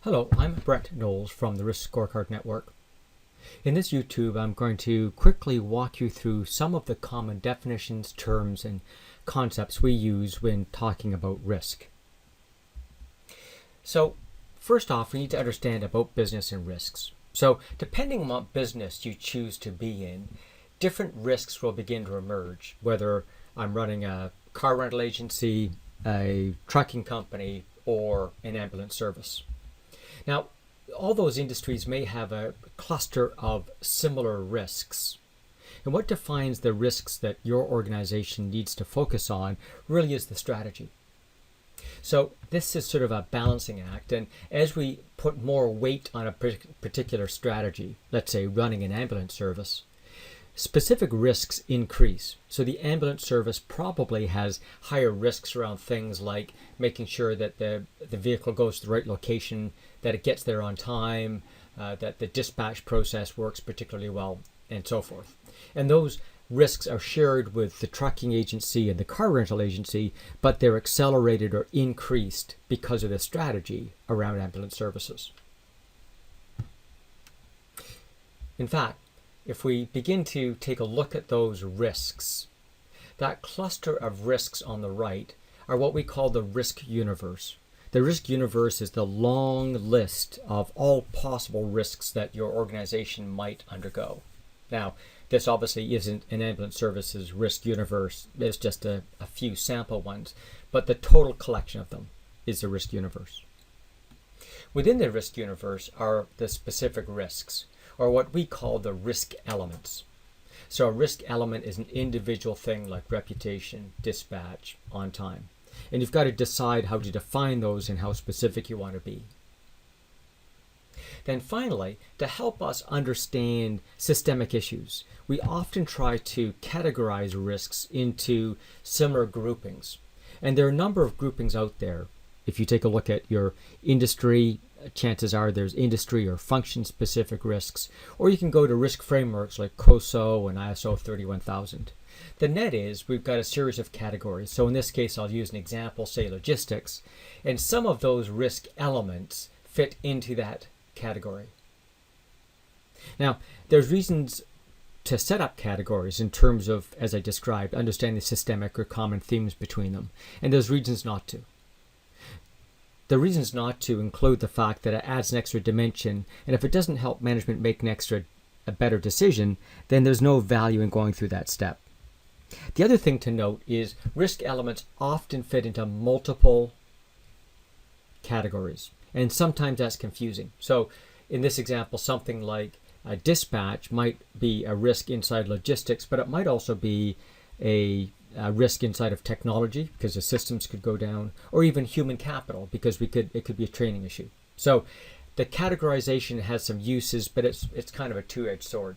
Hello, I'm Brett Knowles from the Risk Scorecard Network. In this YouTube, I'm going to quickly walk you through some of the common definitions, terms, and concepts we use when talking about risk. So, first off, we need to understand about business and risks. So, depending on what business you choose to be in, different risks will begin to emerge, whether I'm running a car rental agency, a trucking company, or an ambulance service. Now, all those industries may have a cluster of similar risks. And what defines the risks that your organization needs to focus on really is the strategy. So this is sort of a balancing act. And as we put more weight on a particular strategy, let's say running an ambulance service, specific risks increase. So the ambulance service probably has higher risks around things like making sure that the vehicle goes to the right location, that it gets there on time, that the dispatch process works particularly well, and so forth. And those risks are shared with the trucking agency and the car rental agency, but they're accelerated or increased because of the strategy around ambulance services. In fact, if we begin to take a look at those risks, that cluster of risks on the right are what we call the risk universe. The risk universe is the long list of all possible risks that your organization might undergo. Now, this obviously isn't an ambulance services risk universe. It's just a few sample ones, but the total collection of them is the risk universe. Within the risk universe are the specific risks, or what we call the risk elements. So a risk element is an individual thing like reputation, dispatch, on time. And you've got to decide how to define those and how specific you want to be. Then finally, to help us understand systemic issues, we often try to categorize risks into similar groupings. And there are a number of groupings out there. If you take a look at your industry, chances are there's industry or function-specific risks, or you can go to risk frameworks like COSO and ISO 31000. The net is we've got a series of categories. So in this case, I'll use an example, say logistics, and some of those risk elements fit into that category. Now, there's reasons to set up categories in terms of, as I described, understanding systemic or common themes between them, and there's reasons not to. The reasons not to include the fact that it adds an extra dimension, and if it doesn't help management make a better decision, then there's no value in going through that step. The other thing to note is risk elements often fit into multiple categories, and sometimes that's confusing. So in this example, something like a dispatch might be a risk inside logistics, but it might also be a risk inside of technology because the systems could go down, or even human capital because it could be a training issue. So the categorization has some uses, but it's kind of a two-edged sword.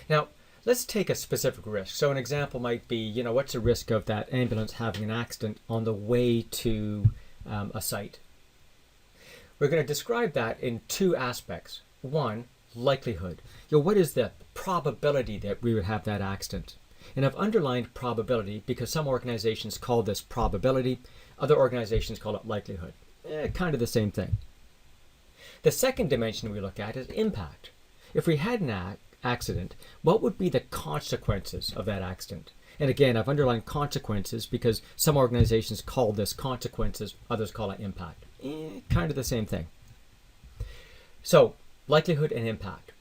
Now, let's take a specific risk. So an example might be, what's the risk of that ambulance having an accident on the way to a site? We're going to describe that in two aspects. One, likelihood. What is the probability that we would have that accident? And I've underlined probability because some organizations call this probability, other organizations call it likelihood. Kind of the same thing. The second dimension we look at is impact. If we had an accident, what would be the consequences of that accident? And again, I've underlined consequences because some organizations call this consequences, others call it impact. Kind of the same thing. So, likelihood and impact.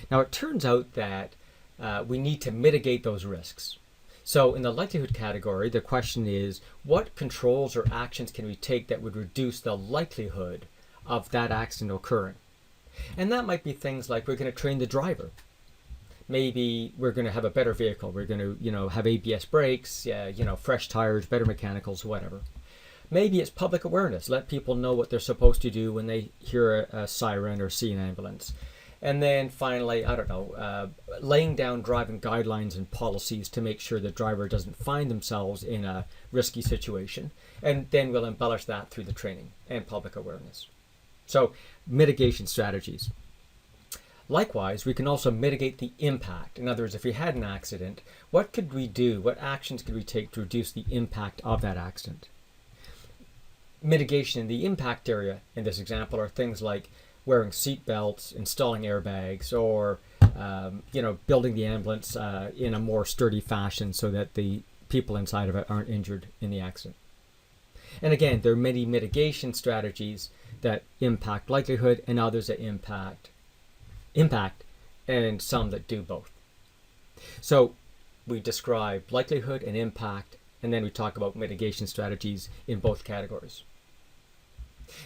Now, it turns out that we need to mitigate those risks. So in the likelihood category, the question is, what controls or actions can we take that would reduce the likelihood of that accident occurring? And that might be things like we're going to train the driver. Maybe we're going to have a better vehicle. We're going to, have ABS brakes, fresh tires, better mechanicals, whatever. Maybe it's public awareness. Let people know what they're supposed to do when they hear a siren or see an ambulance. And then finally, laying down driving guidelines and policies to make sure the driver doesn't find themselves in a risky situation. And then we'll embellish that through the training and public awareness. So, mitigation strategies. Likewise, we can also mitigate the impact. In other words, if we had an accident, what could we do? What actions could we take to reduce the impact of that accident? mitigation in the impact area in this example are things like wearing seat belts, installing airbags, or building the ambulance in a more sturdy fashion so that the people inside of it aren't injured in the accident. And again, there are many mitigation strategies that impact likelihood and others that impact and some that do both. So we describe likelihood and impact, and then we talk about mitigation strategies in both categories.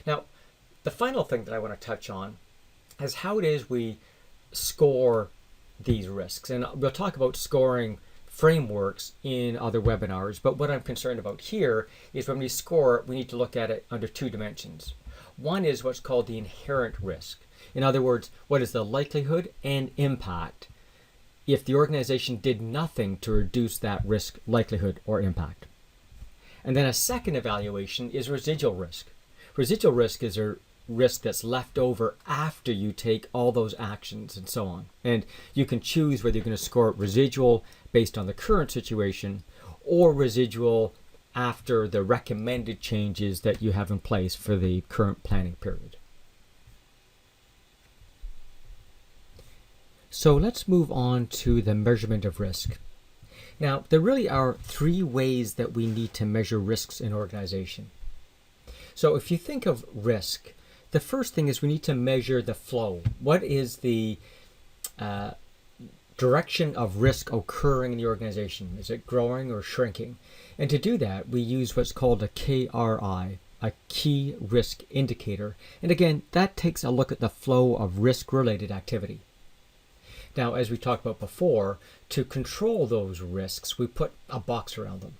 Now, the final thing that I want to touch on is how it is we score these risks. And we'll talk about scoring frameworks in other webinars, but what I'm concerned about here is when we score, we need to look at it under two dimensions. One is what's called the inherent risk. In other words, what is the likelihood and impact if the organization did nothing to reduce that risk, likelihood, or impact? And then a second evaluation is residual risk. Residual risk is a risk that's left over after you take all those actions and so on. And you can choose whether you're going to score residual based on the current situation or residual after the recommended changes that you have in place for the current planning period. So let's move on to the measurement of risk. Now, there really are three ways that we need to measure risks in an organization. So if you think of risk, the first thing is we need to measure the flow. What is the direction of risk occurring in the organization? Is it growing or shrinking? And to do that, we use what's called a KRI, a key risk indicator. And again, that takes a look at the flow of risk-related activity. Now, as we talked about before, to control those risks, we put a box around them.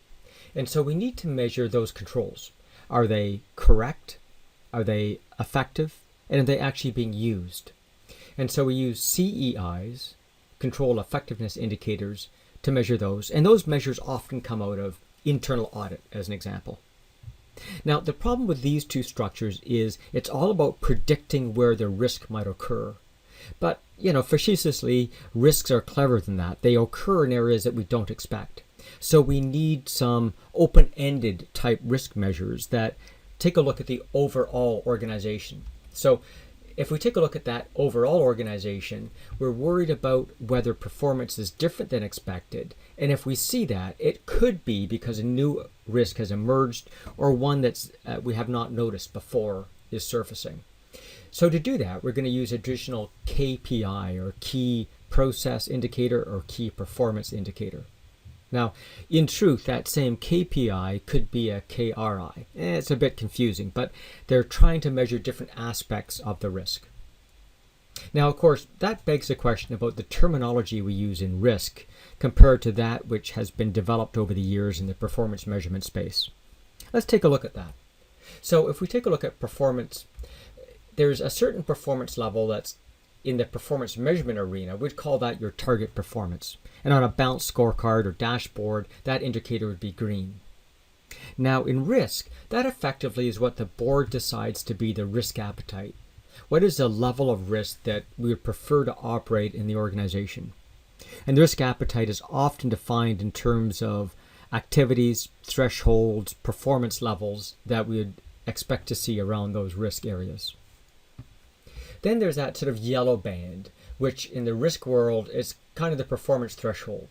And so we need to measure those controls. Are they correct? Are they effective? And are they actually being used? And so we use CEIs, control effectiveness indicators, to measure those. And those measures often come out of internal audit, as an example. Now, the problem with these two structures is it's all about predicting where the risk might occur. But, facetiously, risks are cleverer than that. They occur in areas that we don't expect. So we need some open-ended type risk measures that take a look at the overall organization. So if we take a look at that overall organization, we're worried about whether performance is different than expected. And if we see that, it could be because a new risk has emerged or one that's we have not noticed before is surfacing. So to do that, we're going to use a traditional KPI, or key process indicator, or key performance indicator. Now, in truth, that same KPI could be a KRI. It's a bit confusing, but they're trying to measure different aspects of the risk. Now, of course, that begs the question about the terminology we use in risk compared to that which has been developed over the years in the performance measurement space. Let's take a look at that. So if we take a look at performance, there's a certain performance level that's in the performance measurement arena. We'd call that your target performance. And on a balanced scorecard or dashboard, that indicator would be green. Now in risk, that effectively is what the board decides to be the risk appetite. What is the level of risk that we would prefer to operate in the organization? And the risk appetite is often defined in terms of activities, thresholds, performance levels that we would expect to see around those risk areas. Then there's that sort of yellow band, which in the risk world is kind of the performance threshold.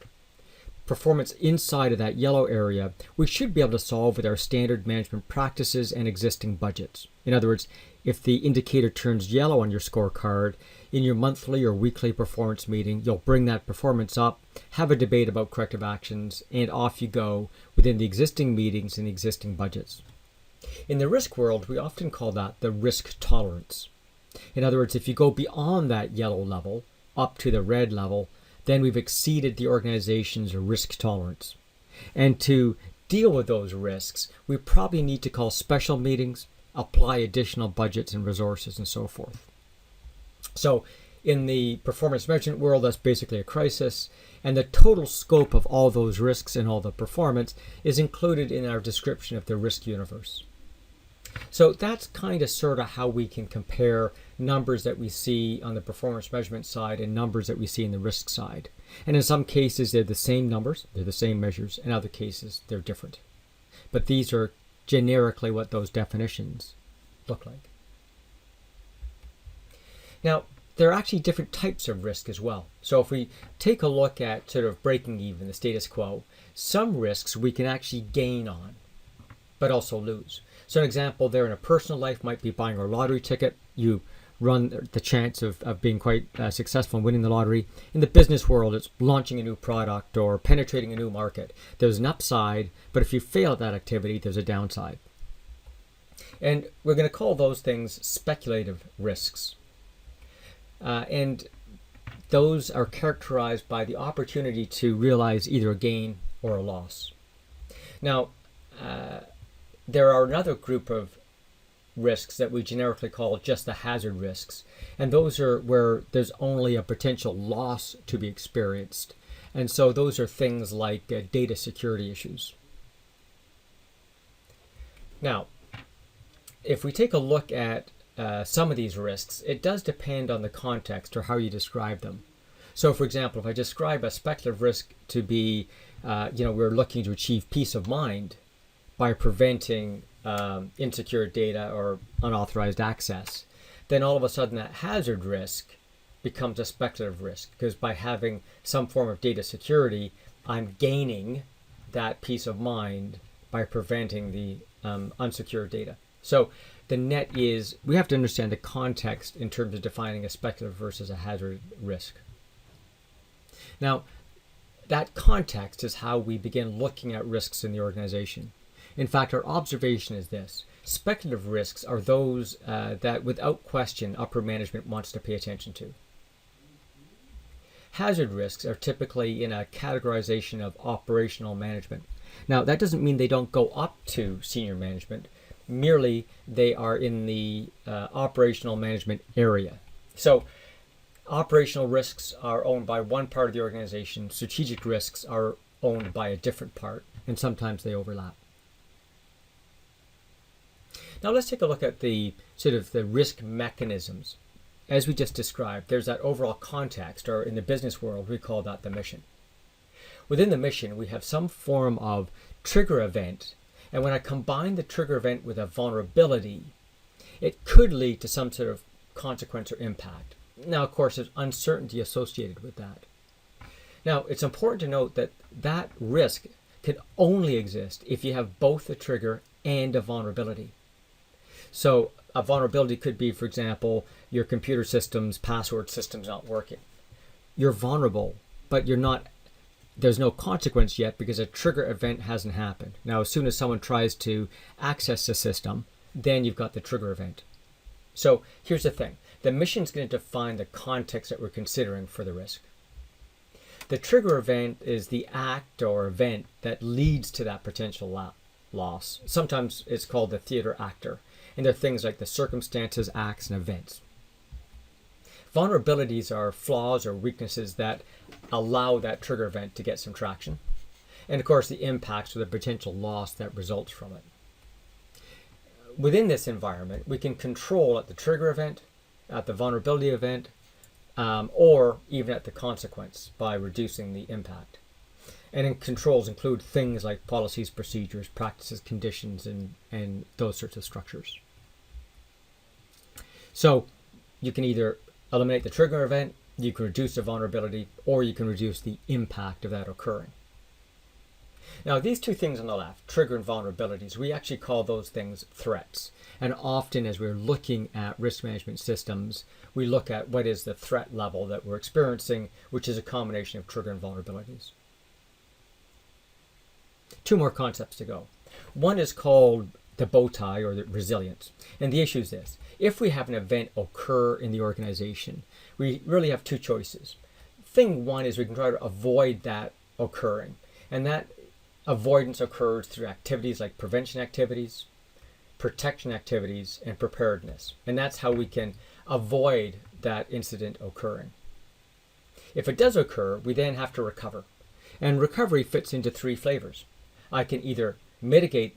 Performance inside of that yellow area, we should be able to solve with our standard management practices and existing budgets. In other words, if the indicator turns yellow on your scorecard, in your monthly or weekly performance meeting, you'll bring that performance up, have a debate about corrective actions, and off you go within the existing meetings and the existing budgets. In the risk world, we often call that the risk tolerance. In other words, if you go beyond that yellow level, up to the red level, then we've exceeded the organization's risk tolerance. And to deal with those risks, we probably need to call special meetings, apply additional budgets and resources, and so forth. So in the performance measurement world, that's basically a crisis, and the total scope of all those risks and all the performance is included in our description of the risk universe. So that's kind of sort of how we can compare numbers that we see on the performance measurement side and numbers that we see in the risk side. And in some cases, they're the same numbers, they're the same measures. In other cases, they're different. But these are generically what those definitions look like. Now, there are actually different types of risk as well. So if we take a look at sort of breaking even, the status quo, some risks we can actually gain on, but also lose. So an example there in a personal life might be buying a lottery ticket. You run the chance of being quite successful in winning the lottery. In the business world, it's launching a new product or penetrating a new market. There's an upside, but if you fail at that activity, there's a downside. And we're going to call those things speculative risks. And those are characterized by the opportunity to realize either a gain or a loss. Now, there are another group of risks that we generically call just the hazard risks. And those are where there's only a potential loss to be experienced. And so those are things like data security issues. Now, if we take a look at some of these risks, it does depend on the context or how you describe them. So, for example, if I describe a speculative risk to be, we're looking to achieve peace of mind by preventing insecure data or unauthorized access, then all of a sudden that hazard risk becomes a speculative risk, because by having some form of data security, I'm gaining that peace of mind by preventing the unsecured data. So the net is, we have to understand the context in terms of defining a speculative versus a hazard risk. Now, that context is how we begin looking at risks in the organization. In fact, our observation is this: speculative risks are those that without question upper management wants to pay attention to. Hazard risks are typically in a categorization of operational management. Now, that doesn't mean they don't go up to senior management. Merely they are in the operational management area. So operational risks are owned by one part of the organization. Strategic risks are owned by a different part, and sometimes they overlap. Now let's take a look at the sort of the risk mechanisms. As we just described, there's that overall context, or in the business world, we call that the mission. Within the mission, we have some form of trigger event. And when I combine the trigger event with a vulnerability, it could lead to some sort of consequence or impact. Now, of course, there's uncertainty associated with that. Now, it's important to note that that risk can only exist if you have both a trigger and a vulnerability. So a vulnerability could be, for example, your computer system's password system's not working. You're vulnerable, but there's no consequence yet because a trigger event hasn't happened. Now, as soon as someone tries to access the system, then you've got the trigger event. So here's the thing. The mission's going to define the context that we're considering for the risk. The trigger event is the act or event that leads to that potential loss. Sometimes it's called the theater actor. And they're things like the circumstances, acts, and events. Vulnerabilities are flaws or weaknesses that allow that trigger event to get some traction. And of course, the impacts or the potential loss that results from it. Within this environment, we can control at the trigger event, at the vulnerability event, or even at the consequence by reducing the impact. And controls include things like policies, procedures, practices, conditions, and those sorts of structures. So you can either eliminate the trigger event, you can reduce the vulnerability, or you can reduce the impact of that occurring. Now, these two things on the left, trigger and vulnerabilities, we actually call those things threats. And often as we're looking at risk management systems, we look at what is the threat level that we're experiencing, which is a combination of trigger and vulnerabilities. Two more concepts to go. One is called the bow tie or the resilience. And the issue is this: if we have an event occur in the organization, we really have two choices. Thing one is we can try to avoid that occurring. And that avoidance occurs through activities like prevention activities, protection activities, and preparedness. And that's how we can avoid that incident occurring. If it does occur, we then have to recover. And recovery fits into three flavors. I can either mitigate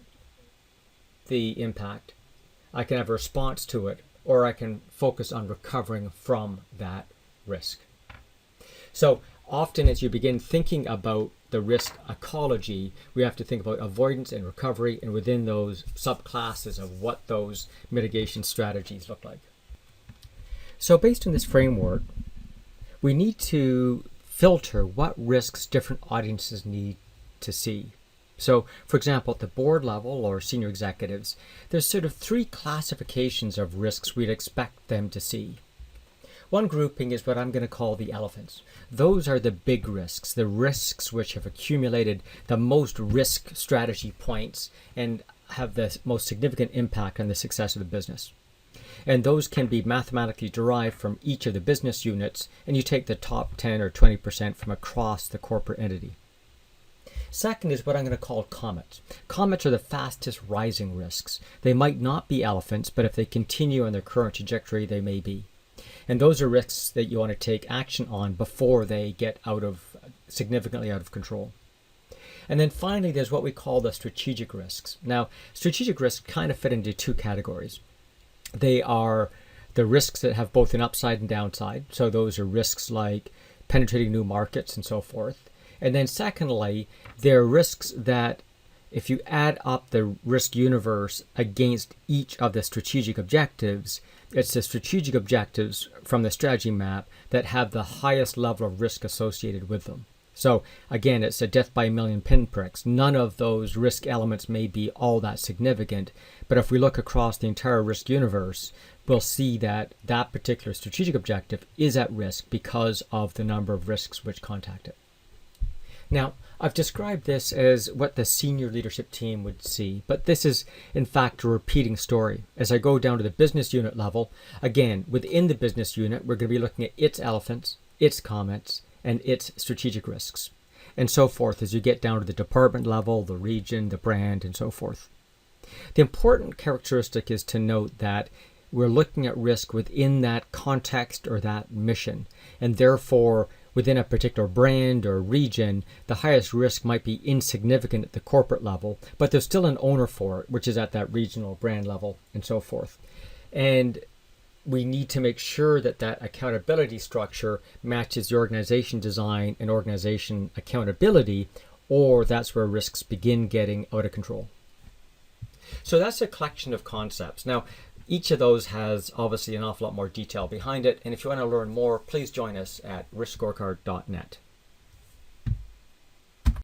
the impact, I can have a response to it, or I can focus on recovering from that risk. So often as you begin thinking about the risk ecology, we have to think about avoidance and recovery, and within those subclasses of what those mitigation strategies look like. So based on this framework, we need to filter what risks different audiences need to see. So, for example, at the board level or senior executives, there's sort of 3 classifications of risks we'd expect them to see. One grouping is what I'm going to call the elephants. Those are the big risks, the risks which have accumulated the most risk strategy points and have the most significant impact on the success of the business. And those can be mathematically derived from each of the business units, and you take the top 10 or 20% from across the corporate entity. Second is what I'm going to call comets. Comets are the fastest rising risks. They might not be elephants, but if they continue on their current trajectory, they may be. And those are risks that you want to take action on before they get significantly out of control. And then finally, there's what we call the strategic risks. Now, strategic risks kind of fit into 2 categories. They are the risks that have both an upside and downside. So those are risks like penetrating new markets and so forth. And then secondly, there are risks that if you add up the risk universe against each of the strategic objectives, it's the strategic objectives from the strategy map that have the highest level of risk associated with them. So again, it's a death by a million pinpricks. None of those risk elements may be all that significant, but if we look across the entire risk universe, we'll see that that particular strategic objective is at risk because of the number of risks which contact it. Now, I've described this as what the senior leadership team would see, but this is in fact a repeating story. As I go down to the business unit level, again, within the business unit, we're going to be looking at its elephants, its comets, and its strategic risks, and so forth as you get down to the department level, the region, the brand, and so forth. The important characteristic is to note that we're looking at risk within that context or that mission, and therefore within a particular brand or region, the highest risk might be insignificant at the corporate level, but there's still an owner for it, which is at that regional brand level and so forth. And we need to make sure that that accountability structure matches the organization design and organization accountability, or that's where risks begin getting out of control. So that's a collection of concepts. Now, each of those has obviously an awful lot more detail behind it, and if you want to learn more, please join us at riskscorecard.net.